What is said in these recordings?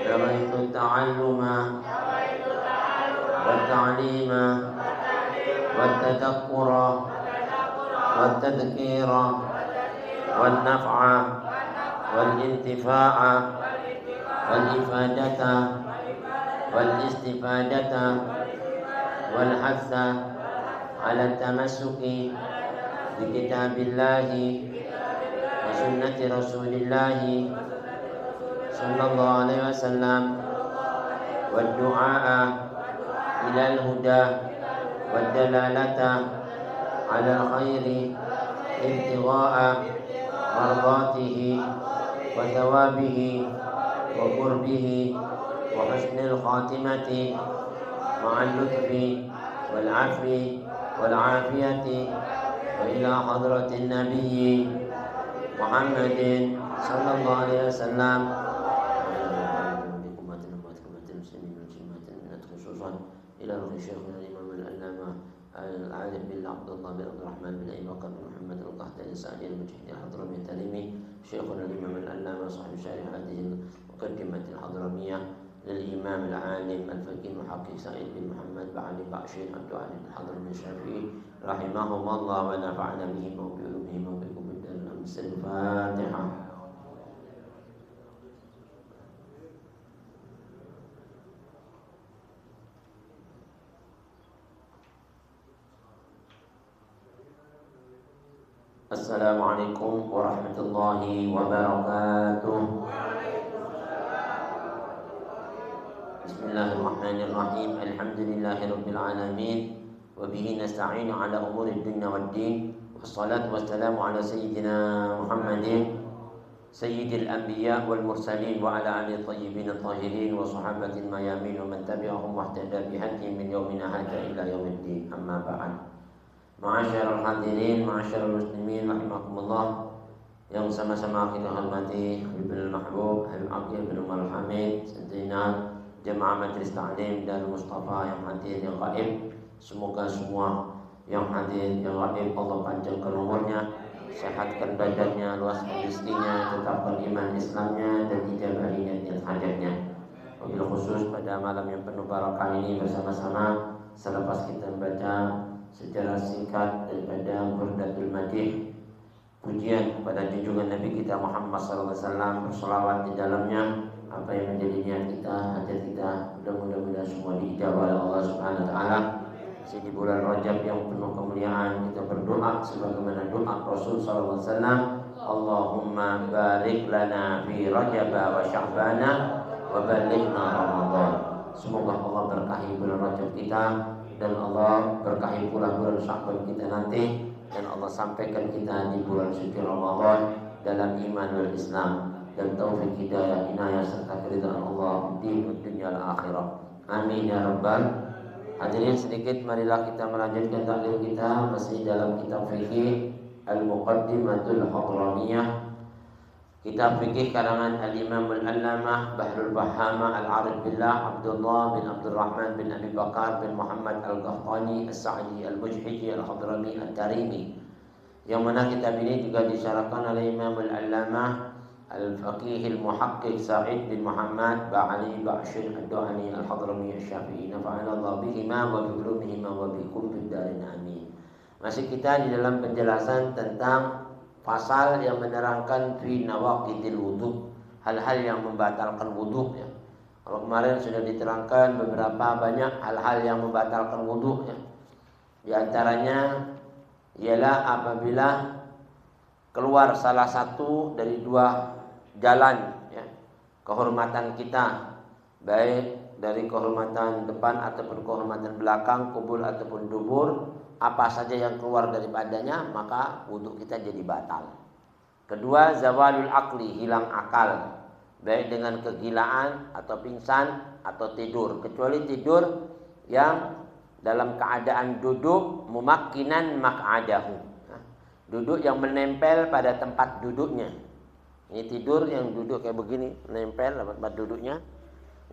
نويت التعلم والتعليم والتذكر والتذكير والنفع والانتفاع والإفادة والاستفادة والحث على التمسك بكتاب الله وسنة رسول الله صلى الله عليه وسلم والدعاء إلى الهدى والدلالة على الخير ابتغاء مرضاته وثوابه وقربه وحسن الخاتمة مع اللطف والعفو والعافية وإلى حضرة النبي محمد صلى الله عليه وسلم إلى روح شيخنا الإمام العلامة العالم بالله عبد الله بن عبد الرحمن بن أبي بكر بن محمد القحطاني السعدي المجتهد الحضرمي التلمي شيخنا الإمام العلامة صاحب شارح هذه المقدمة الحضرمية للإمام العالم الفقيه المحقق سعيد بن محمد بعلي باشير عبد العليم الحضرمي الشافعي رحمهم الله ونفعنا بهم وبعلومهم وبكم بالدار الأمس. الفاتحة. Assalamualaikum warahmatullahi wabarakatuh. Bismillahirrahmanirrahim. Alhamdulillahirabbil alamin wa bihi nasta'inu ala umuri dunya waddin. Wassalatu wassalamu ala sayyidina Muhammadin sayyidil anbiya wal mursalin wa ala alihi thayyibin tahirin wa sahabatil mayamin wa man tabi'ahum wa ihtada bihadihim min yawmina hadza ila yaumiddin. Amma ba'd. Ma'asyiral hadirin, ma'asyiral muslimin rahimakumullah, yang sama-sama kita hormati Habibul Mahbub, Habib Aqil bin Umar Hamid, tentunya jemaah Majelis Ta'lim dan Mustafa yang hadir, yang gaib. Semoga semua yang hadir, yang gaib Allah panjangkan umurnya, sehatkan badannya, luaskan rezekinya, tetapkan iman Islamnya dan ijabahi niat hajatnya. Wabil khusus pada malam yang penuh barakah ini bersama-sama selepas kita membaca secara singkat daripada Burdatul Madih, pujian kepada junjungan Nabi kita Muhammad SAW, berselawat di dalamnya, apa yang menjadi niat kita, hajat kita, mudah-mudahan semua diijabah oleh Allah Subhanahu Wa Taala. Masih di bulan Rajab yang penuh kemuliaan, kita berdoa sebagaimana doa Rasul SAW, Allahumma barik lana fi Rajab wa Sya'bana wa balighna Ramadan. Semoga Allah berkahi bulan Rajab kita dan Allah berkahi pula bulan Sya'ban kita nanti, dan Allah sampaikan kita di bulan suci Ramadan dalam iman dan Islam dan taufik hidayah inayah serta keridhaan Allah di dunia dan akhirat. Amin ya rabbal. Hadirin, sedikit marilah kita melanjutkan taklim kita masih dalam kitab fikih Al-Muqaddimatul Hadramiyah, kitab fikih karangan Al-Imam Al-Allamah Bahrul Bahama Al-Arif Billah Abdullah bin Abdul Rahman bin Abi Bakar bin Muhammad Al-Qahtani As-Sa'di Al-Mujhidi Al-Hadrami Al-Tarimi, yang mana kitab ini juga disyarahkan oleh Imam Al-Allamah Al-Faqih Al-Muhaqqiq Sa'id bin Muhammad Ba'ali Ba'shir Ad-Du'ani Al-Hadrami Al-Syafi'i. Nafa'ana Allah bihima wa bi'ulumihima wa bikum fid darin amin. Masih kita di dalam penjelasan tentang pasal yang menerangkan fi nawaqidil wudu, hal-hal yang membatalkan wudu ya. Kalau kemarin sudah diterangkan beberapa banyak hal-hal yang membatalkan wudu ya. Di antaranya ialah apabila keluar salah satu dari dua jalan ya, kehormatan kita, baik dari kehormatan depan ataupun kehormatan belakang, kubul ataupun dubur, apa saja yang keluar daripadanya maka wudhu kita jadi batal. Kedua, zawalul akli, hilang akal, baik dengan kegilaan atau pingsan atau tidur, kecuali tidur yang dalam keadaan duduk mumakkinan mak'adahu, duduk yang menempel pada tempat duduknya. Ini tidur yang duduk kayak begini, menempel pada tempat duduknya,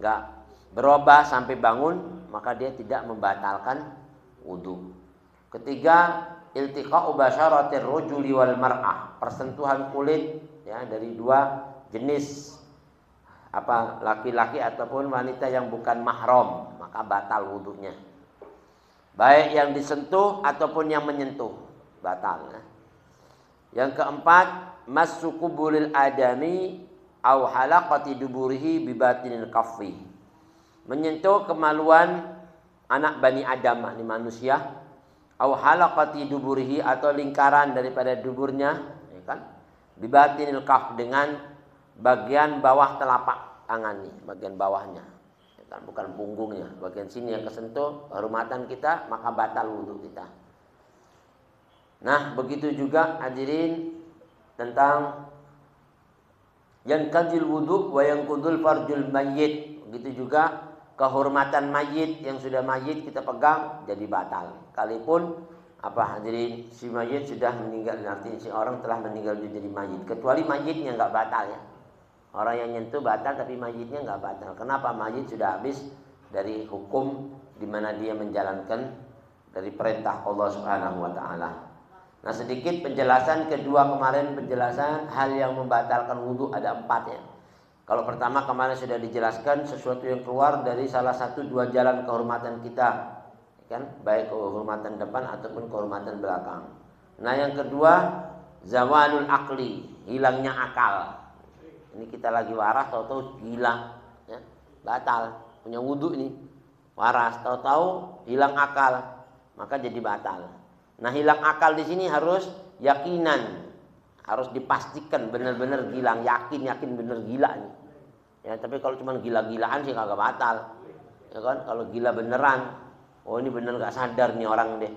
enggak berubah sampai bangun, maka dia tidak membatalkan wudhu. Ketiga, iltiqa'u basyaratir rajuli wal mar'ah, persentuhan kulit ya dari dua jenis apa laki-laki ataupun wanita yang bukan mahram, maka batal wudunya. Baik yang disentuh ataupun yang menyentuh, batal. Yang keempat, massu qubulil adami au halaqati duburihi bi batinil kaffi. Menyentuh kemaluan anak Bani Adam, ini manusia, au halaqati duburihi atau lingkaran daripada duburnya, ya kan? Bi batinil kaff, dengan bagian bawah telapak tangan nih, bagian bawahnya. Ya kan? Bukan punggungnya, bagian sini yang kesentuh kehormatan kita, maka batal wudu kita. Nah, begitu juga hadirin tentang yang kadzil wudu wa yang kudul farjul mayyit. Begitu juga kehormatan mayit, yang sudah mayit kita pegang jadi batal. Kalipun apa hadirin, si mayit sudah meninggal, artinya si orang telah meninggal jadi mayit. Kecuali mayitnya nggak batal ya. Orang yang nyentuh batal tapi mayitnya nggak batal. Kenapa? Mayit sudah habis dari hukum di mana dia menjalankan dari perintah Allah Subhanahu wa taala. Nah, sedikit penjelasan kedua kemarin, penjelasan hal yang membatalkan wudu ada 4 ya. Kalau pertama kemarin sudah dijelaskan sesuatu yang keluar dari salah satu 2 jalan kehormatan kita, kan? Baik kehormatan depan ataupun kehormatan belakang. Nah, yang kedua zawalul akli, hilangnya akal. Ini kita lagi waras, tahu-tahu gila, ya? Batal. Punya wudu ini waras, tahu-tahu hilang akal, maka jadi batal. Nah, hilang akal di sini harus yakinan, harus dipastikan benar-benar gila, yakin benar gila nih. Ya, tapi kalau cuma gila-gilaan sih kagak batal. Ya kan? Kalau gila beneran, oh ini bener gak sadar nih orang deh,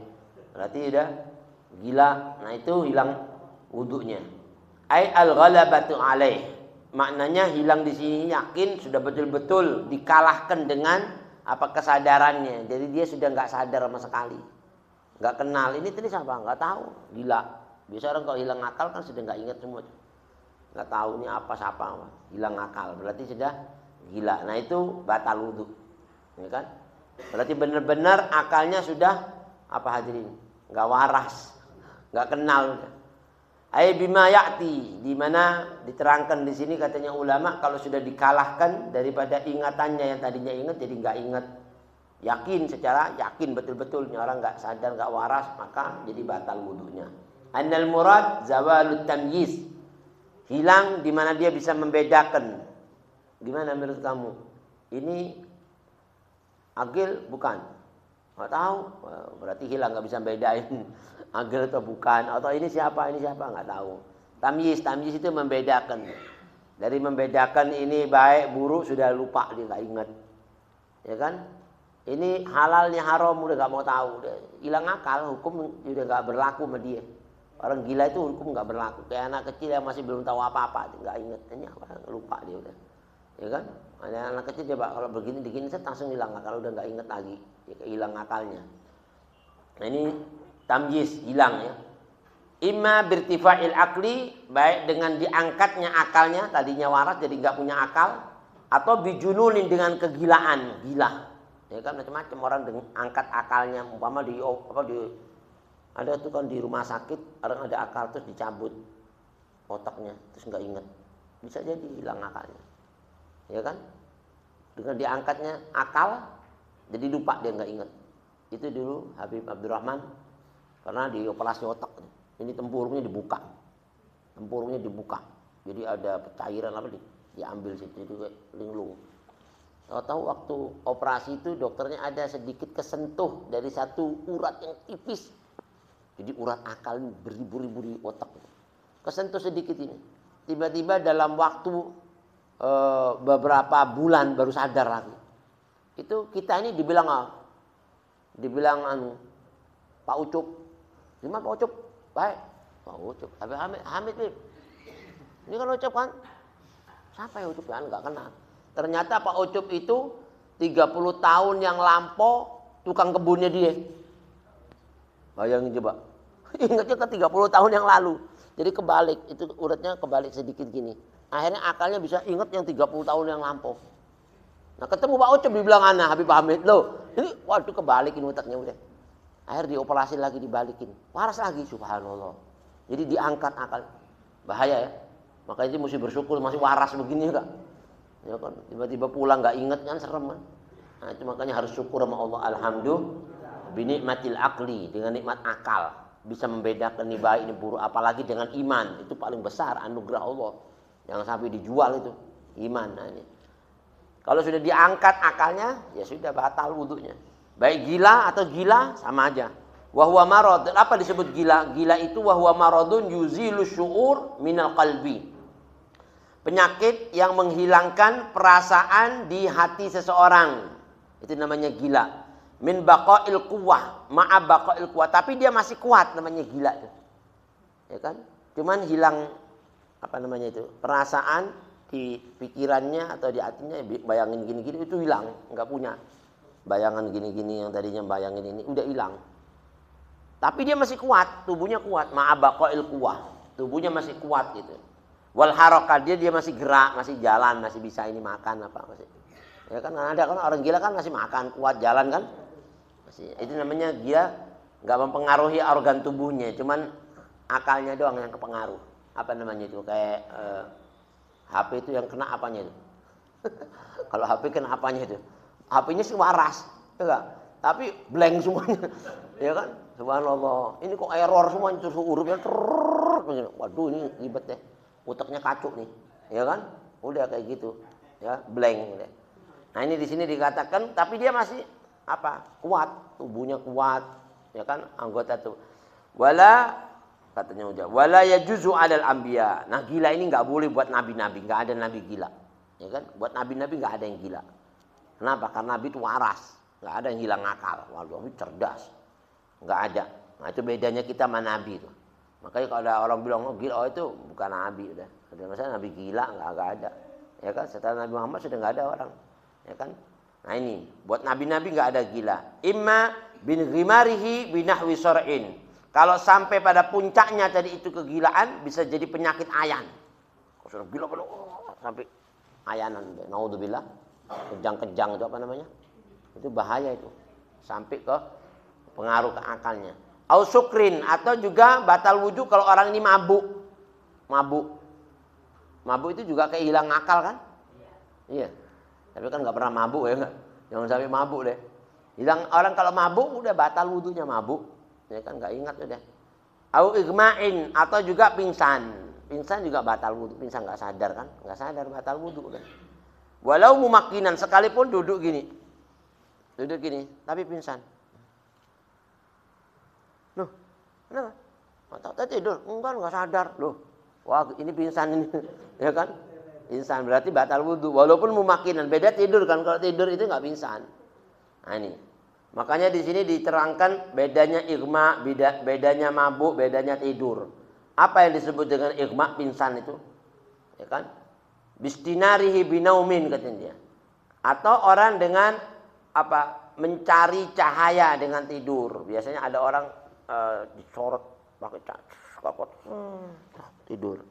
berarti udah gila. Nah, itu hilang wudunya. Ai al-ghalabatu alaih. Maknanya hilang di sini yakin, sudah betul-betul dikalahkan dengan apa kesadarannya. Jadi dia sudah nggak sadar sama sekali. Nggak kenal, ini tadi siapa? Nggak tahu, gila. Biasa orang kalau hilang akal kan sudah nggak ingat semua. Nggak tahu ini apa siapa, hilang akal. Berarti sudah gila. Nah, itu batal wudu. Ya kan? Berarti benar-benar akalnya sudah apa hadirin? Nggak waras, nggak kenal. Ai bima ya'ti, di mana diterangkan di sini katanya ulama kalau sudah dikalahkan daripada ingatannya yang tadinya ingat jadi nggak ingat. Yakin, secara yakin betul-betul orang nggak sadar, nggak waras, maka jadi batal wudunya. Annal murad zawalut tamyiz, hilang di mana dia bisa membedakan. Gimana menurut kamu? Ini agil bukan? Nggak tahu, berarti hilang, nggak bisa bedain agil atau bukan, atau ini siapa nggak tahu. Tamyiz itu membedakan. Dari membedakan ini baik buruk sudah lupa, dia nggak ingat, ya kan? Ini halalnya haram udah gak mau tahu, udah hilang akal, hukum udah gak berlaku sama dia. Orang gila itu hukum gak berlaku. Kayak anak kecil yang masih belum tahu apa-apa, gak inget, ini apa, lupa dia udah, ya kan? Ada anak kecil coba kalau begini set langsung hilang akal, udah gak inget lagi, ya, hilang akalnya. Nah, ini tamyiz, hilang ya. Imma birtifa'il akli, baik dengan diangkatnya akalnya, tadinya waras jadi gak punya akal, atau bijununin dengan kegilaan, gila. Ya kan, macam-macam orang dengan angkat akalnya, umpama ada tuh kan di rumah sakit orang ada akal terus dicabut otaknya terus nggak inget, bisa jadi hilang akalnya, ya kan? Dengan diangkatnya akal jadi lupa, dia nggak inget. Itu dulu Habib Abdurrahman karena dioperasi otak, ini tempurungnya dibuka, jadi ada cairan apa diambil situ, itu kayak linglung. Tahu waktu operasi itu dokternya ada sedikit kesentuh dari satu urat yang tipis. Jadi urat akal ini beribu-ribu di otak. Kesentuh sedikit ini. Tiba-tiba dalam waktu beberapa bulan baru sadar lagi. Itu kita ini dibilang Pak Ucup. Gimana Pak Ucup? Baik. Pak Ucup. Hamid. Ini kan Ucup kan? Siapa ya Ucup? Kan enggak kenal. Ternyata Pak Ucup itu 30 tahun yang lampau tukang kebunnya dia. Bayangin coba. Ingatnya ke 30 tahun yang lalu. Jadi kebalik, itu uratnya kebalik sedikit gini. Akhirnya akalnya bisa ingat yang 30 tahun yang lampau. Nah, ketemu Pak Ucup dibilang anak Habib Hamid, loh, ini waduh kebalikin utaknya udah. Akhirnya dioperasi lagi, dibalikin. Waras lagi, subhanallah. Jadi diangkat akal. Bahaya ya. Makanya itu mesti bersyukur masih waras begini enggak. Ya kan, tiba-tiba pulang nggak ingat kan serem kan. Nah, itu makanya harus syukur sama Allah. Alhamdulillah binikmatil akli, dengan nikmat akal bisa membedakan ini baik ini buruk, apalagi dengan iman. Itu paling besar anugerah Allah. Jangan sampai dijual itu iman. Nah, ini. Kalau sudah diangkat akalnya, ya sudah batal wudunya. Baik gila atau gila sama aja. Wahwa marad. Apa disebut gila? Gila itu wahwa maradun yuzilu syu'ur minal qalbi. Penyakit yang menghilangkan perasaan di hati seseorang. Itu namanya gila. Min baqa'il quwwah, ma'a baqa'il quwwah, tapi dia masih kuat, namanya gila itu. Ya kan? Cuman hilang apa namanya itu? Perasaan di pikirannya atau di hatinya, bayangin gini-gini itu hilang, enggak punya. Bayangan gini-gini yang tadinya bayangin ini udah hilang. Tapi dia masih kuat, tubuhnya kuat, ma'a baqa'il quwwah. Tubuhnya masih kuat gitu. Wal harokat, dia masih gerak, masih jalan, masih bisa ini makan apa masih. Ya kan ada kan orang gila kan masih makan, kuat jalan kan? Masih. Itu namanya gila, nggak mempengaruhi organ tubuhnya, cuman akalnya doang yang kepengaruh. Apa namanya itu? Kayak HP itu yang kena apanya itu? Kalau HP kena apanya itu? HP-nya sih waras, ya enggak? Tapi blank semuanya. Ya kan? Subhanallah. Ini kok error semuanya terus hurufnya. Waduh, ini ribet deh. Uteknya kacuk nih, ya kan? Udah kayak gitu, ya blank. Nah ini di sini dikatakan, tapi dia masih apa? Kuat, tubuhnya kuat, ya kan? Anggota tuh. Wala katanya udah. Wala yajuzu alal anbiya. Nah gila ini nggak boleh buat nabi-nabi, nggak ada nabi gila, ya kan? Buat nabi-nabi nggak ada yang gila. Kenapa? Karena nabi itu waras, nggak ada yang hilang akal. Waduh, cerdas, nggak ada. Nah itu bedanya kita sama nabi itu. Makanya kalau ada orang bilang, oh gila, oh itu bukan nabi udah. Ada masalah nabi gila, nggak ada. Ya kan, setelah Nabi Muhammad sudah nggak ada orang. Ya kan? Nah ini, buat nabi-nabi nggak ada gila. Imma bin ghimarihi binahwi sor'in. Kalau sampai pada puncaknya tadi itu kegilaan, bisa jadi penyakit ayan. Kalau sudah gila, sampai ayanan. Naudzubillah. Kejang-kejang itu apa namanya? Itu bahaya itu. Sampai ke pengaruh ke akalnya. Au sukrin, atau juga batal wudu kalau orang ini mabuk. Mabuk itu juga kayak hilang akal kan? Iya. Tapi kan nggak pernah mabuk ya enggak? Jangan sampai mabuk deh. Hilang orang kalau mabuk udah batal wudunya mabuk. Ya kan nggak ingat udah. Au igma'in, atau juga pingsan. Pingsan juga batal wudu. Pingsan nggak sadar kan? Nggak sadar batal wudu udah. Walau mumakkinan, sekalipun duduk gini. Duduk gini, tapi pingsan. Loh, kenapa? Mata tidur, enggak sadar. Loh, wah ini pingsan ini, ya kan? Pingsan berarti batal wudu. Walaupun mumakinan, beda tidur kan? Kalau tidur itu nggak pingsan. Nah ini, makanya di sini diterangkan bedanya igma, bedanya mabuk, bedanya tidur. Apa yang disebut dengan igma, pingsan itu? Ya kan? Bistinarihi binaumin katanya dia. Atau orang dengan apa? Mencari cahaya dengan tidur. Biasanya ada orang disorot pakai kakot tidur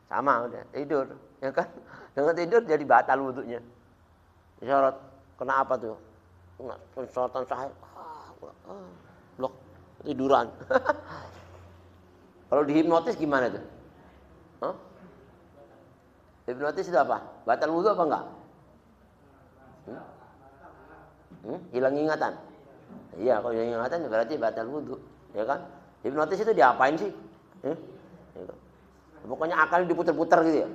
sama udah tidur ya kan, dengan tidur jadi batal wudunya. Disorot kena apa tuh? Kena sorotan cahaya blok tiduran. Kalau dihipnotis gimana tuh? Hipnotis itu apa? Batal wudu apa enggak? Hilang ingatan. Iya, kalau hilang ingatan berarti batal wudu. Ya kan? Hipnotis itu diapain sih? Pokoknya akal diputer-puter gitu ya.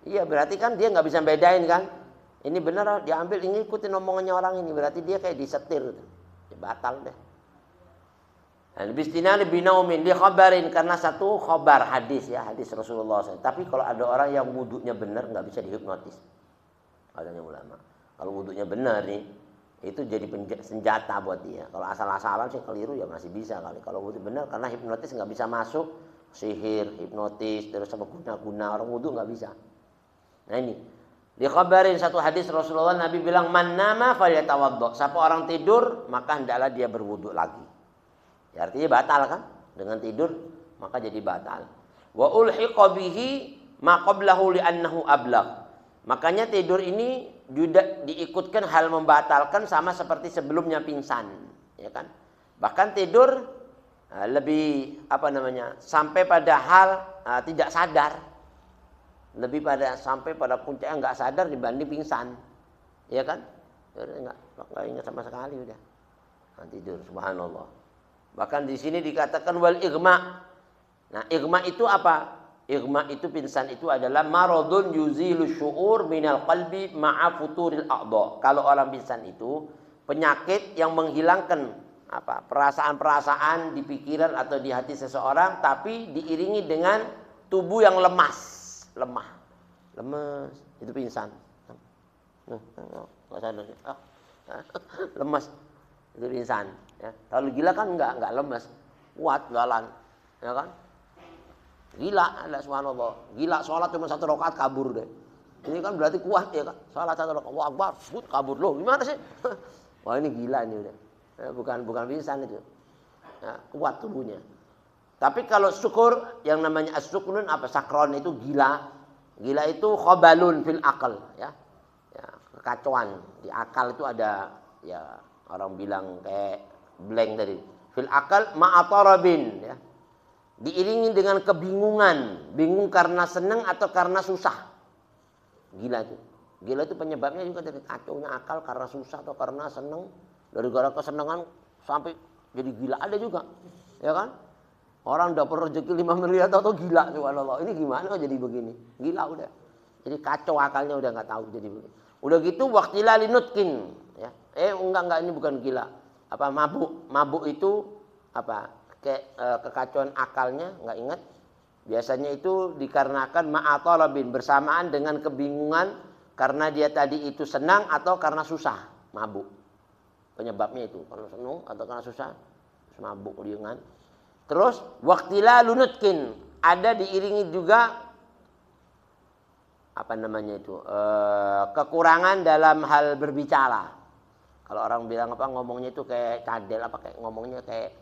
Iya, berarti kan dia nggak bisa bedain kan? Ini benar diambil, ini ikutin omongannya orang ini, berarti dia kayak disetir gitu. Ya, batal deh. Bistina lebih naumin dia khabarin, karena satu khabar hadis ya, hadis Rasulullah SAW. Tapi kalau ada orang yang wudunya benar nggak bisa dihipnotis. Katanya ulama. Kalau wudunya benar nih, itu jadi senjata buat dia. Kalau asal-asalan sih keliru ya masih bisa kali. Kalau wudu benar, karena hipnotis nggak bisa masuk, sihir, hipnotis, terus sama guna-guna, orang wudu nggak bisa. Nah ini, dikhabarin satu hadis Rasulullah, Nabi bilang man nama falyatawaddo. Siapa orang tidur maka hendaklah dia berwudu lagi. Ya, artinya batal kan? Dengan tidur maka jadi batal. Wa ulhiqa bihi ma qablahu li'annahu ablagh. Makanya tidur ini juga diikutkan hal membatalkan sama seperti sebelumnya pingsan, ya kan? Bahkan tidur lebih apa namanya? Sampai pada hal tidak sadar. lebih pada sampai pada puncaknya nggak sadar dibanding pingsan, ya kan? Nggak ingat sama sekali udah. Tidur, subhanallah. Bahkan di sini dikatakan wal igma. Nah, igma itu apa? Igma itu pingsan itu adalah maradun yuzilu syu'ur minal qalbi ma'a futuril a'dha. Kalau orang pingsan itu penyakit yang menghilangkan perasaan-perasaan di pikiran atau di hati seseorang, tapi diiringi dengan tubuh yang lemas, lemes, itu pingsan. Nggak sadar, lemas, itu pingsan. Ya. Kalau gila kan nggak lemes, kuat jalan, ya kan? Gila, ada subhanallah. Gila sholat cuma 1 rakaat kabur deh. Ini kan berarti kuat ya kan? Sholat 1 rakaat, wah akbar, kabur loh. Gimana sih? Wah ini gila ini udah. Bukan pingsan itu. Ya, kuat tubuhnya. Tapi kalau syukur yang namanya as-suknun sakron itu gila. Gila itu khobalun fil akal ya. Kekacauan di akal itu ada ya orang bilang kayak blank tadi. Fil akal ma'atarabin ya. Diiringi dengan kebingungan, bingung karena senang atau karena susah. Gila itu. Gila itu penyebabnya juga dari kacaunya akal karena susah atau karena senang. Dari gara kesenangan sampai jadi gila ada juga. Ya kan? Orang dapat rezeki 5 miliar atau gila subhanallah. Ini gimana kok jadi begini? Gila udah. Jadi kacau akalnya udah nggak tahu jadi begini. Udah gitu waqtila linutkin ya. Enggak ini bukan gila. Mabuk itu kekacauan akalnya, nggak ingat. Biasanya itu dikarenakan ma'atalabin, bersamaan dengan kebingungan karena dia tadi itu senang atau karena susah, mabuk. Penyebabnya itu karena senang atau karena susah, mabuk dengan. Terus waqtila lunutkin, ada diiringi juga kekurangan dalam hal berbicara. Kalau orang bilang ngomongnya itu kayak cadel, kayak ngomongnya kayak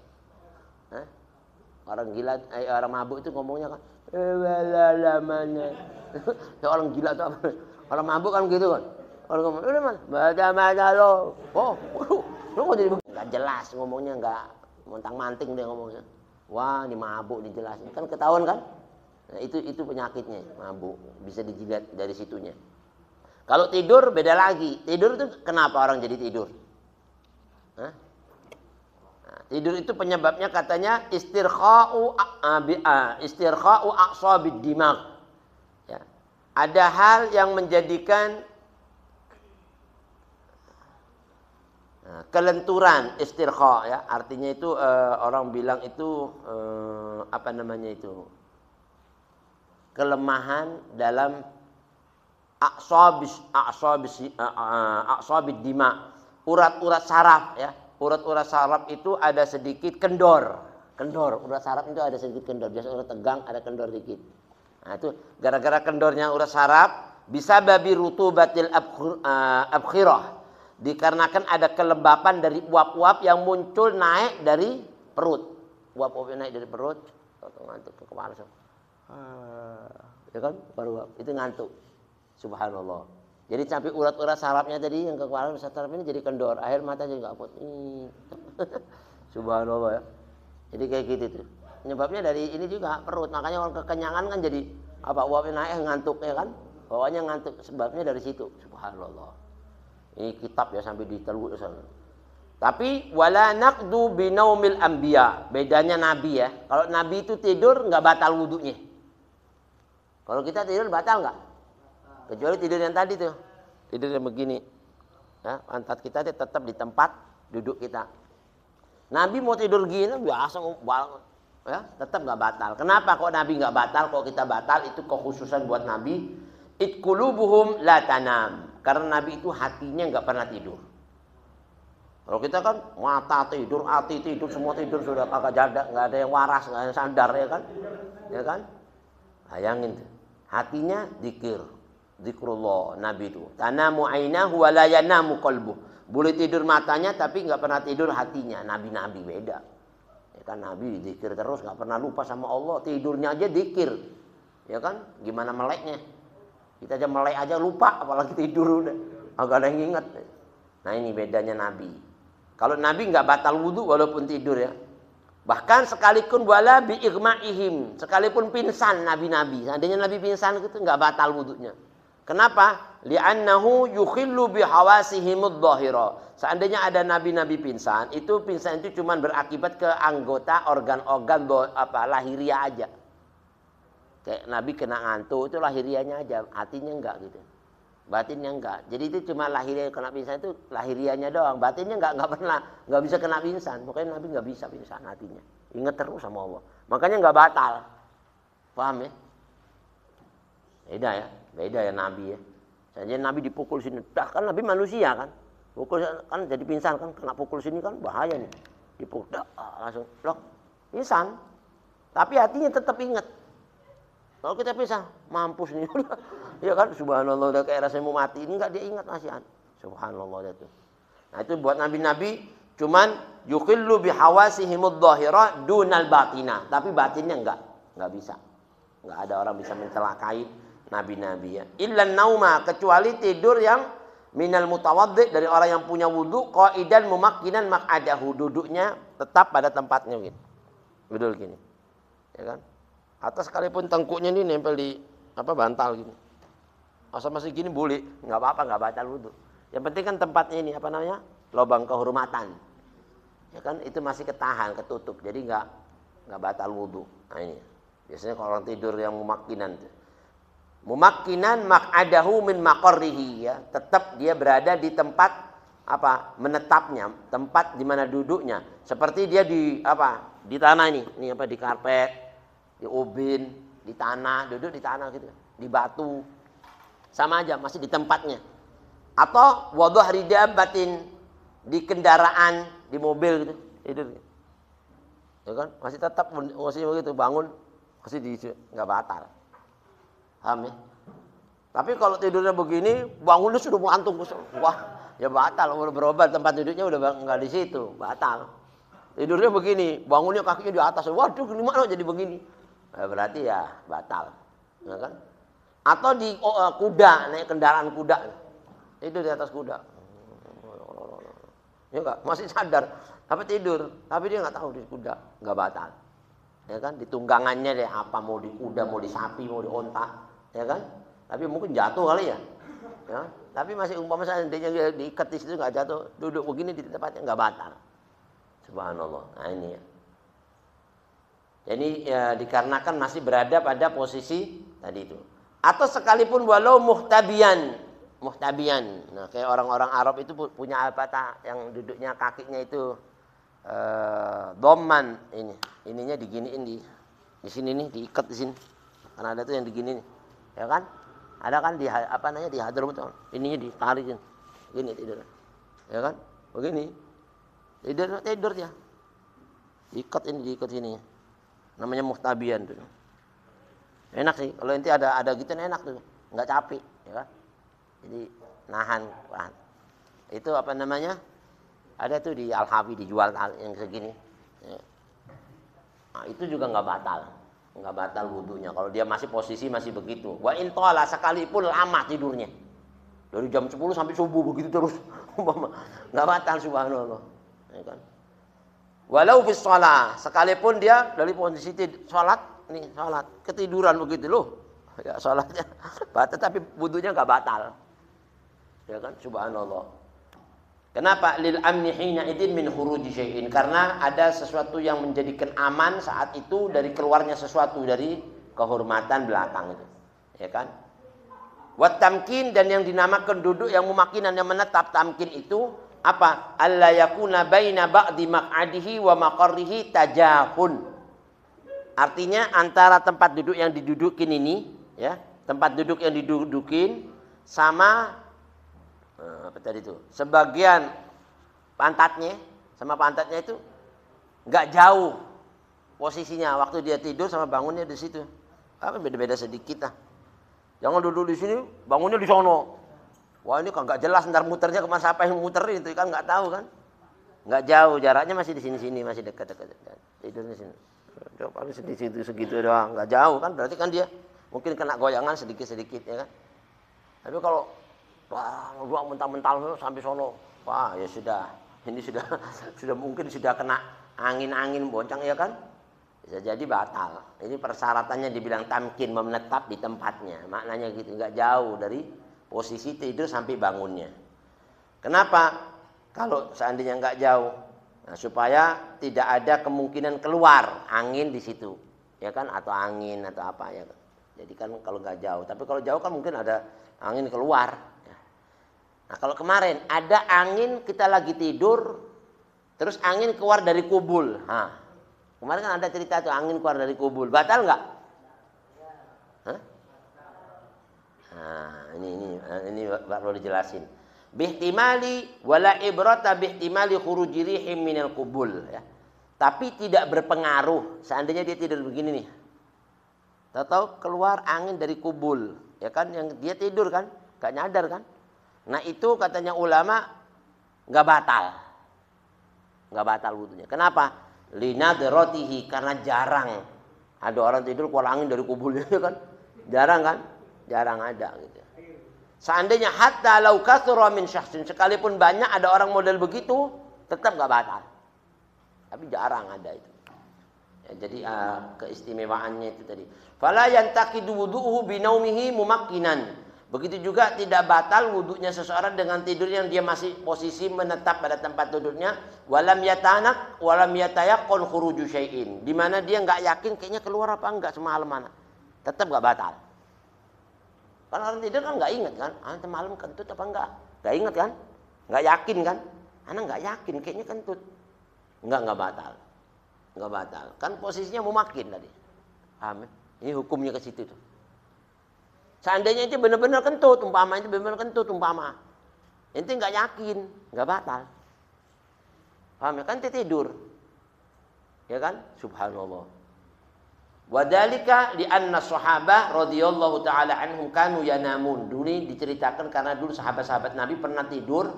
orang gila, orang mabuk itu ngomongnya kan ya orang gila tuh apa? Orang mabuk kan gitu kan. Orang ngomong, udah mas, baca lo. Lo kok jadi nggak jelas ngomongnya, nggak montang-manting dia ngomongnya. Wah, ini mabuk dijelasin. Kan ketahuan kan? Nah, itu penyakitnya, mabuk. Bisa dijilat dari situnya. Kalau tidur beda lagi. Tidur itu kenapa orang jadi tidur? Tidur itu penyebabnya katanya istirkha'u a'shabid dimag. Ya. Ada hal yang menjadikan kelenturan, istirkha ya. Artinya itu orang bilang itu kelemahan dalam a'shabid dimag. Urat-urat saraf ya. Urat-urat saraf itu ada sedikit kendor. Urat saraf itu ada sedikit kendor. Biasa urat tegang ada kendor dikit. Nah itu gara-gara kendornya urat saraf bisa babi rutubatil abkhirah. Dikarenakan ada kelembapan dari uap-uap yang muncul naik dari perut. Uap-uap yang naik dari perut, ngantuk ke kepala. Ya kan? Baru itu ngantuk. Subhanallah. Jadi sampai urat-urat sarafnya tadi yang ke kepala saraf ini jadi kendor, air mata jadi nggak putih. Subhanallah ya. Jadi kayak gitu tuh. Penyebabnya dari ini juga perut. Makanya orang kekenyangan kan jadi uapnya naik ngantuk ya kan? Bawahnya ngantuk, sebabnya dari situ. Subhanallah. Ini kitab ya sampai diteluk sana. Tapi wala naqdu binaumil anbiya. Bedanya nabi ya. Kalau nabi itu tidur nggak batal wudunya. Kalau kita tidur batal nggak? Kecuali tidur yang tadi tuh, tidur yang begini, ya, pantat kita tetap di tempat duduk kita. Nabi mau tidur gini biasa, ya, tetap nggak batal. Kenapa kok Nabi nggak batal? Kok kita batal? Itu kekhususan buat Nabi. Itqulubuhum la tanam. Karena Nabi itu hatinya nggak pernah tidur. Kalau kita kan mata tidur, hati tidur, semua tidur sudah kagak jada, nggak ada yang waras, nggak ada yang sadar ya kan? Bayangin tuh, hatinya zikir. Zikrullah Nabi itu. Tanamu ainahu wa la yanamu qalbuh. Boleh tidur matanya tapi nggak pernah tidur hatinya. Nabi-nabi beda. Ya kan Nabi zikir terus nggak pernah lupa sama Allah. Tidurnya aja zikir. Ya kan? Gimana meleknya? Kita aja melek aja lupa apalagi tidur udah. Agak ada yang ingat. Nah ini bedanya Nabi. Kalau Nabi nggak batal wudu walaupun tidur ya. Bahkan sekalipun wala bi igma'ihim, sekalipun pingsan nabi-nabi. Seandainya nabi pingsan itu enggak batal wudunya. Kenapa? Li'annahu yukhillu bi hawasihimud dhahira. Seandainya ada nabi-nabi pingsan itu cuma berakibat ke anggota organ-organ lahiriah aja. Kayak nabi kena ngantuk itu lahiriahnya aja, hatinya enggak gitu. Batinnya enggak. Jadi itu cuma lahiriah kena pingsan itu lahiriahnya doang. Batinnya enggak bisa kena pingsan. Makanya Nabi enggak bisa pingsan hatinya. Ingat terus sama Allah. Makanya enggak batal. Paham ya? Beda ya Nabi ya. Saja Nabi dipukul sini. Dah kan Nabi manusia kan. Pukul kan jadi pingsan kan, kena pukul sini kan bahaya nih. Dipukul langsung loh. Pingsan. Tapi hatinya tetap ingat. Kalau kita pingsan, mampus nih. Ya kan, subhanallah udah kayak rasanya mau mati. Ini enggak dia ingat masih. Subhanallah itu. Nah itu buat nabi-nabi cuman yukhillu bihawasihimud dhahira dunal batina. Tapi batinnya enggak bisa. Enggak ada orang bisa mencelakai nabi-nabi ya. Illan nauma, kecuali tidur yang minal mutawaddi, dari orang yang punya wudu, qaidan mumakkinan maq'adahu, duduknya tetap pada tempatnya gitu. Betul gini. Ya kan? Atau sekalipun tengkuknya ini nempel di bantal gini. Masa masih gini boleh, nggak apa-apa, nggak batal wudu. Yang penting kan tempatnya ini lubang kehormatan, ya kan itu masih ketahan, ketutup, jadi nggak batal wudu. Nah ini biasanya kalau orang tidur yang mumakkinan maq'adahu min maqarrihi ya, tetap dia berada di tempat menetapnya, tempat di mana duduknya. Seperti dia di tanah ini di karpet, di ubin, di tanah, duduk di tanah gitu, di batu. Sama aja, masih di tempatnya. Atau wadhahri dabbatin, di kendaraan, di mobil gitu, tidur. Ya kan? Masih tetap begitu, bangun masih enggak batal. Paham ya? Tapi kalau tidurnya begini, bangunnya sudah ngantuk, wah, ya batal. Udah berobat, tempat duduknya udah enggak di situ, batal. Tidurnya begini, bangunnya kakinya di atas, waduh, gimana jadi begini? Berarti ya batal. Ya kan? Atau di kuda, naik kendaraan kuda. Itu di atas kuda. Ya enggak, masih sadar. Tapi tidur, tapi dia enggak tahu di kuda, enggak batal. Ya kan, di tunggangannya deh mau di kuda, mau di sapi, mau di onta, ya kan? Tapi mungkin jatuh kali ya. Ya, tapi masih seandainya diikat di situ enggak jatuh, duduk begini di tempatnya enggak batal. Subhanallah. Nah ini ya. Jadi ya, dikarenakan masih berada pada posisi tadi itu. Atau sekalipun walau muhtabian. Nah, kayak orang-orang Arab itu punya yang duduknya kakinya itu dhamman ini. Ininya diginiin di sini nih, diikat di sini. Karena ada tuh yang digini nih. Ya kan? Ada kan di di Hadramaut. Ininya ditarikin. Gini tidur. Ya kan? Begini. Tidur dia. Diikat sini. Namanya muhtabian tuh. Enak sih, kalau nanti ada gitu enak tuh, nggak capek, ya kan? Jadi nahan. Itu ada tuh di Al-Hafi dijual yang segini. Ya. Nah, itu juga nggak batal wudunya. Kalau dia masih posisi masih begitu. Wa in tala, sekalipun lama tidurnya, dari jam 10 sampai subuh begitu terus, nggak batal, subhanallah. Ya kan? Walau fi shalah, sekalipun dia dari posisi sholat ketiduran begitu loh, ya sholatnya batal tapi wudunya nggak batal, ya kan, subhanallah. Kenapa? Lil amni hina idin min khuruji syai'in, karena ada sesuatu yang menjadikan aman saat itu dari keluarnya sesuatu dari kehormatan belakang itu, ya kan. Wat tamkin, dan yang dinamakan duduk yang mumakkinan, yang menetap, tamkin itu apa? Alla yakuna baina ba'di maq'adihi wa maqarrihi tajahun. Artinya antara tempat duduk yang didudukin ini, ya, tempat duduk yang didudukin sama sebagian pantatnya sama pantatnya itu nggak jauh posisinya waktu dia tidur sama bangunnya di situ. Beda-beda sedikit lah. Jangan duduk di sini, bangunnya di sono. Wah ini kan nggak jelas, ntar muternya kemana, siapa yang muterin itu kan nggak tahu kan. Nggak jauh, jaraknya masih di sini-sini, masih dekat-dekat. Tidurnya sini. Coba sedikit segitu doang, nggak jauh kan, berarti kan dia mungkin kena goyangan sedikit-sedikit, ya kan. Tapi kalau mentang-mentang sampai sono, wah ya sudah, ini sudah mungkin sudah kena angin-angin boncang ya kan, bisa jadi batal. Ini persyaratannya dibilang tamkin, menetap di tempatnya. Maknanya gitu, nggak jauh dari posisi tidur sampai bangunnya. Kenapa? Kalau seandainya nggak jauh, nah, supaya tidak ada kemungkinan keluar angin di situ, ya kan? Atau angin atau apa ya. Jadi kan kalau nggak jauh, tapi kalau jauh kan mungkin ada angin keluar. Nah kalau kemarin ada angin kita lagi tidur, terus angin keluar dari kubul. Nah, kemarin kan ada cerita tuh angin keluar dari kubul, batal nggak? Hah? Nah ini perlu dijelasin. Bihtimali wala ibrata bihtimali khuruji rihim minal kubul. Ya. Tapi tidak berpengaruh. Seandainya dia tidur begini nih, tahu keluar angin dari kubul, ya kan? Yang dia tidur kan, gak nyadar kan? Nah itu katanya ulama nggak batal wudunya. Kenapa? Linadratihi, karena jarang ada orang tidur keluar angin dari kubulnya kan? Jarang kan? Jarang ada gitu. Seandainya hatta lau katsura min syakhsin, sekalipun banyak ada orang model begitu, tetap nggak batal. Tapi jarang ada itu. Ya, jadi keistimewaannya itu tadi. Fala yantaqidu wudu'uhu binaumihi mumakkinan. Begitu juga tidak batal wudunya seseorang dengan tidur yang dia masih posisi menetap pada tempat tidurnya, walam yatanak walam yatayaqqan khuruju syai'in. Di mana dia nggak yakin kayaknya keluar apa enggak semalam mana. Tetap nggak batal. Karena orang tidur kan nggak ingat kan, semalam kentut apa enggak? Nggak ingat kan? Nggak yakin kan? Anak nggak yakin kayaknya kentut. Nggak batal. Nggak batal. Kan posisinya mumakin tadi. Paham ya? Ini hukumnya ke situ tuh. Seandainya itu benar-benar kentut, umpama itu benar-benar kentut, umpama. Ente nggak yakin, nggak batal. Paham ya? Kan tidur. Ya kan? Subhanallah. Wadhalika li anna sahabah radhiyallahu taala anhum kanu yanamun. Dulu diceritakan karena dulu sahabat-sahabat Nabi pernah tidur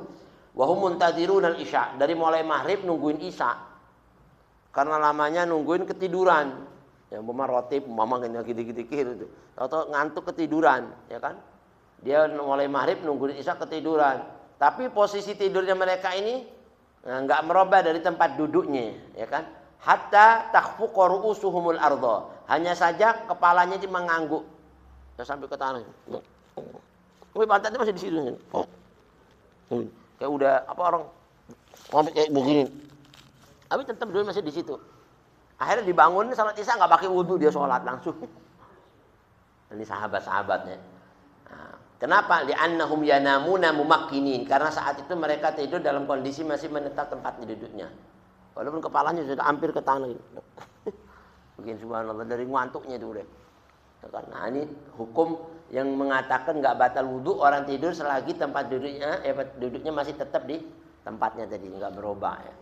wa hum muntadziruna al-isya, dari mulai maghrib nungguin isya. Karena lamanya nungguin ketiduran. Ya umpama rotib, umpama gini-gini gitu. Atau ngantuk ketiduran, ya kan? Dia mulai maghrib nungguin isya ketiduran. Tapi posisi tidurnya mereka ini enggak merubah dari tempat duduknya, ya kan? Hatta takhfuqa ru'usuhumul ardha. Hanya saja kepalanya itu mengangguk. Ya, sampai ke tanah. Pantatnya masih di situ. Kayak udah apa orang sampai kayak begini. Tapi tetap dulu masih di situ. Akhirnya dibangun salat isya enggak pakai wudu, dia sholat langsung. Ini sahabat-sahabatnya. Nah, kenapa? Li'annahum yanamuna mumakkinin. Karena saat itu mereka tidur dalam kondisi masih menetap tempat duduknya. Walaupun kepalanya sudah hampir ke tanah. Begini subhanallah, dari ngantuknya itu udah. Nah ini hukum yang mengatakan nggak batal wudhu orang tidur selagi tempat duduknya masih tetap di tempatnya tadi, nggak berubah ya.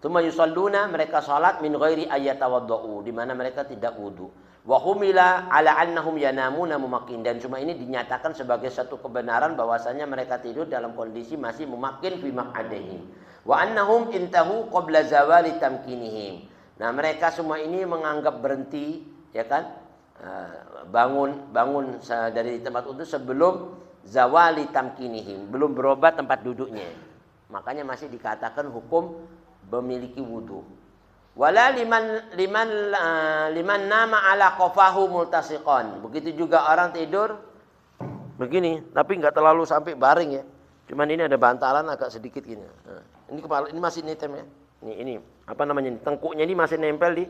Tsumma yusalluna, mereka salat min ghairi ayyatawaddau, di mana mereka tidak wudu. Wa humila ala annahum yanamuna mumakkin, dan cuma ini dinyatakan sebagai satu kebenaran bahwasanya mereka tidur dalam kondisi masih mumakkin fi maq'adihim. Wa annahum intahu qabla zawali tamkinihim. Nah, mereka semua ini menganggap berhenti, ya kan? Bangun dari tempat wudu sebelum zawali tamkinihim, belum berubah tempat duduknya. Makanya masih dikatakan hukum memiliki wudu. Wala liman nama ala qafahu multasiqan. Begitu juga orang tidur begini, tapi enggak terlalu sampai baring ya. Cuman ini ada bantalan agak sedikit gini. Nah, ini kepala ini masih nitem ya. Ini apa namanya? Tengkuknya ini masih nempel di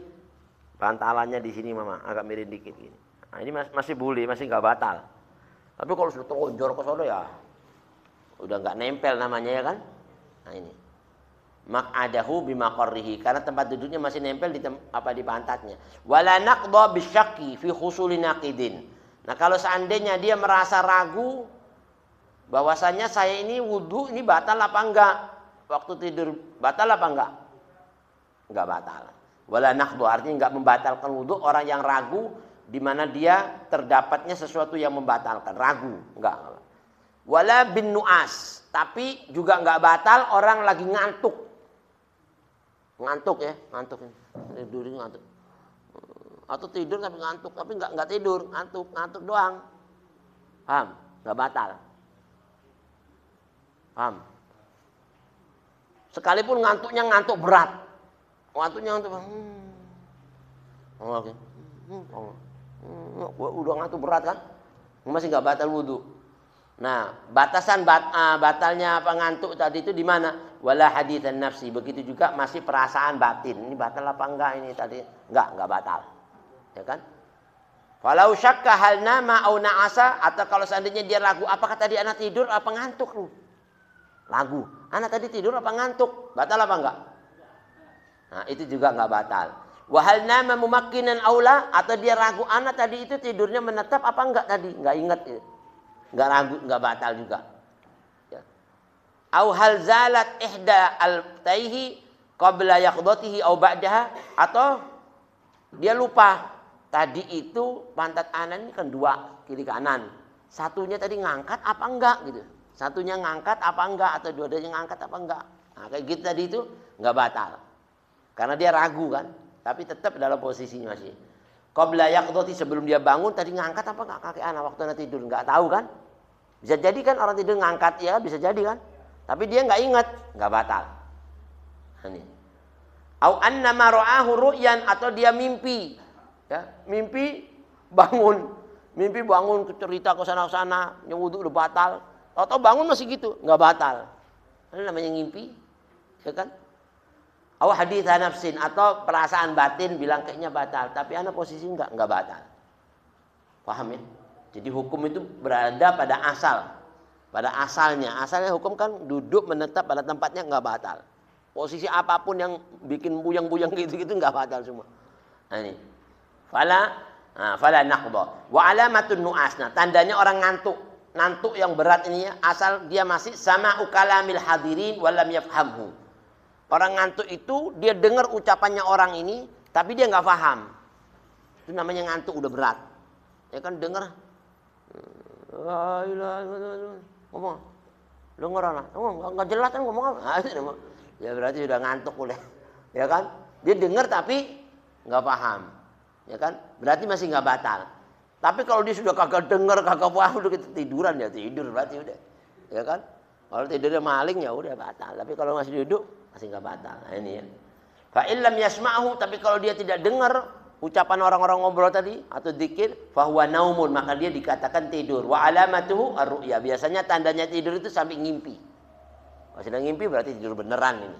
bantalannya di sini mama, agak miring dikit gini. Nah, ini masih boleh, masih enggak batal. Tapi kalau sudah tonjor ke sono ya udah enggak nempel namanya ya kan? Nah ini. Maq'adahu bimaqarrihi, karena tempat duduknya masih nempel di di pantatnya. Wala naqdha bisyaqi fi husuli naqidin. Nah, kalau seandainya dia merasa ragu bahwasanya saya ini wudu ini batal apa enggak? Waktu tidur batal apa enggak? Enggak batal. Wala naqdha artinya enggak membatalkan wudu orang yang ragu di mana dia terdapatnya sesuatu yang membatalkan, ragu, enggak. Wala bin nu'as, tapi juga enggak batal orang lagi ngantuk. Ngantuk ya, ngantuk ini. Tidur ngantuk. Atau tidur tapi ngantuk, tapi enggak tidur, ngantuk doang. Paham? Enggak batal. Paham? Sekalipun ngantuknya ngantuk berat. Waktunya untuk oke. Udah ngantuk berat kan? Masih nggak batal wudhu. Nah, batasan batalnya ngantuk tadi itu di mana? Wala haditsan nafsi. Begitu juga masih perasaan batin. Ini batal apa enggak ini tadi? Enggak batal. Ya kan? Walau syakka hal nama au na'asa, atau kalau seandainya dia ragu apakah tadi anak tidur apa ngantuk lu? Ragu. Anak tadi tidur apa ngantuk? Batal apa enggak? Nah, itu juga enggak batal. Wahal nama mumakkinan aula, atau dia ragu anak tadi itu tidurnya menetap apa enggak tadi? Enggak ingat. Enggak ragu, enggak batal juga. Ya. Au hal zalat ihda al-taihi qabla yaqdatihi au ba'daha, atau dia lupa tadi itu pantat anak ini kan dua kiri kanan. Satunya tadi ngangkat apa enggak gitu. Satunya ngangkat apa enggak, atau dua-duanya ngangkat apa enggak. Nah, kayak gitu tadi itu enggak batal. Karena dia ragu kan, tapi tetap dalam posisinya masih. Qabla yaqdati, sebelum dia bangun tadi ngangkat apa enggak kaki anak waktu anak tidur, enggak tahu kan? Bisa jadi kan orang tidur ngangkat ya, bisa jadi kan? Tapi dia enggak ingat, enggak batal. Ini. Au anna ma ra'ahu ru'yan, atau dia mimpi. Ya, mimpi bangun cerita ke sana nyewudu udah batal. Atau bangun masih gitu, enggak batal. Ini namanya ngimpi. Ya kan? Aw haditha nafsin, atau perasaan batin bilang kayaknya batal, tapi anak posisi enggak batal. Paham ya? Jadi hukum itu berada pada asal. Pada asalnya. Asalnya hukum kan duduk menetap pada tempatnya enggak batal. Posisi apapun yang bikin buyang-buyang gitu-gitu enggak batal semua. Nah ini. Fala naqdha. Wa alamatun nu'as. Nah, tandanya orang ngantuk yang berat ini ya, asal dia masih sama'u kalamil hadirin wa lam yafhamhu. Orang ngantuk itu dia dengar ucapannya orang ini, tapi dia nggak paham. Itu namanya ngantuk udah berat. Ya kan dengar, ngomong, dengar anak, nggak jelas kan ngomong apa? Ya berarti sudah ngantuk udah. Ya kan? Dia dengar tapi nggak paham. Ya kan? Berarti masih nggak batal. Tapi kalau dia sudah kagak dengar, kagak paham, udah tiduran ya tidur berarti udah. Ya kan? Kalau tidurnya maling ya udah batal. Tapi kalau masih duduk masih nggak batal. Nah, ini ya. Fa illam yasma'hu, tapi kalau dia tidak dengar ucapan orang-orang ngobrol tadi atau zikir, fa huwa naumun, maka dia dikatakan tidur. Wa alamatuhu ar-ru'ya. Biasanya tandanya tidur itu sampai ngimpi. Kalau sedang ngimpi berarti tidur beneran ini.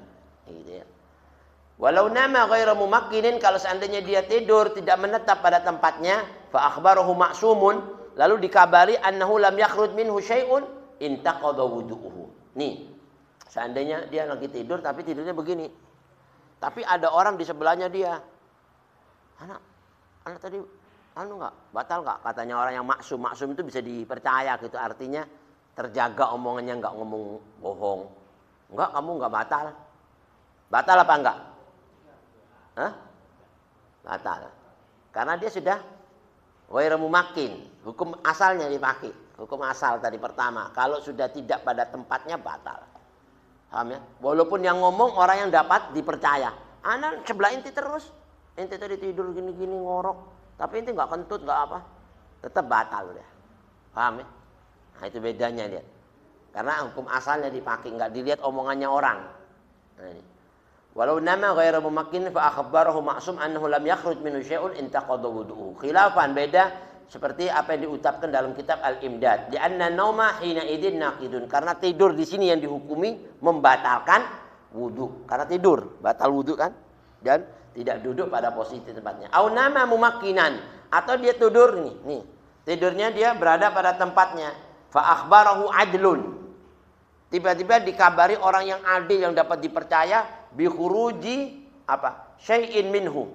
Gitu ya. Walau nama ghairu mumakkinin, kalau seandainya dia tidur tidak menetap pada tempatnya, fa akhbarahu ma'sumun, lalu dikabari annahu lam yakhruj minhu syai'un intaqadha wudu'uhu. Nih, seandainya dia lagi tidur tapi tidurnya begini. Tapi ada orang di sebelahnya dia. Anak tadi enggak batal enggak? Katanya orang yang maksum. Maksum itu bisa dipercaya gitu, artinya terjaga omongannya, enggak ngomong bohong. Enggak, kamu enggak batal. Batal apa enggak? Hah? Batal. Karena dia sudah ghairu mumakkin. Hukum asalnya dipakai. Hukum asal tadi pertama. Kalau sudah tidak pada tempatnya batal. Paham ya? Walaupun yang ngomong orang yang dapat dipercaya. Anak sebelah inti terus. Inti tadi tidur gini-gini ngorok. Tapi inti nggak kentut, nggak apa. Tetap batal udah. Paham ya? Nah itu bedanya lihat. Karena hukum asalnya dipakai, nggak dilihat omongannya orang. Nah, ini. Walau nama ghairu mumakkin fa akhbarahu ma'sum annahu lam yakhruj minhu syai'un intaqadha wudu'uhu. Khilafan, beda seperti apa yang diucapkan dalam kitab Al-Imdad. Di anna nauma hina idzin naqidun. Karena tidur di sini yang dihukumi membatalkan wudu. Karena tidur batal wudu kan? Dan tidak duduk pada posisi tempatnya. Au nama mumakkinan, atau dia tidur nih. Tidurnya dia berada pada tempatnya. Fa akhbarahu adlun. Tiba-tiba dikabari orang yang adil yang dapat dipercaya bi khuruji apa? Syai'in minhu.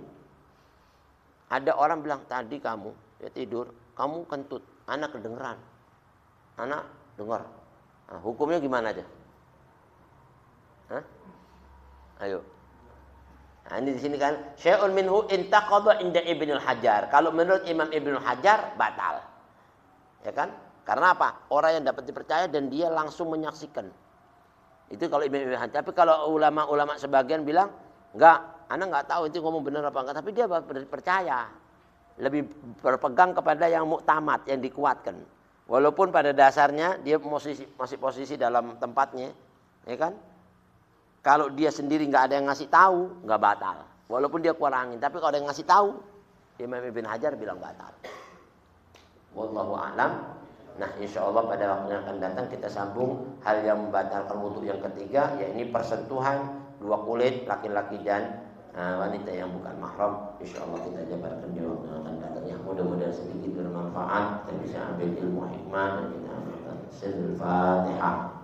Ada orang bilang tadi kamu ya tidur, kamu kentut, anak kedengeran. Anak dengar. Nah, hukumnya gimana aja? Hah? Ayo. Nah, ini di sini kan syai'un minhu intaqadha inda Ibnul Hajar. Kalau menurut Imam Ibnul Hajar batal. Ya kan? Karena apa? Orang yang dapat dipercaya dan dia langsung menyaksikan. Itu kalau Ibnul Hajar. Tapi kalau ulama-ulama sebagian bilang enggak, anak enggak tahu itu ngomong benar apa enggak, tapi dia percaya. Lebih berpegang kepada yang muktamad, yang dikuatkan. Walaupun pada dasarnya dia masih posisi dalam tempatnya, ya kan? Kalau dia sendiri nggak ada yang ngasih tahu, nggak batal. Walaupun dia keluar angin, tapi kalau dia ngasih tahu, Imam Ibn Hajar bilang batal. Wallahu a'lam. Nah, insya Allah pada waktu yang akan datang kita sambung hal yang membatalkan wudhu yang ketiga, yakni persentuhan dua kulit laki-laki dan wanita yang bukan mahram. Insya Allah kita jabarkan di waktu yang akan datang. Ya, mudah-mudahan sedikit bermanfaat. Kita bisa ambil ilmu hikmah dan kita amalkan. Al-Fatihah.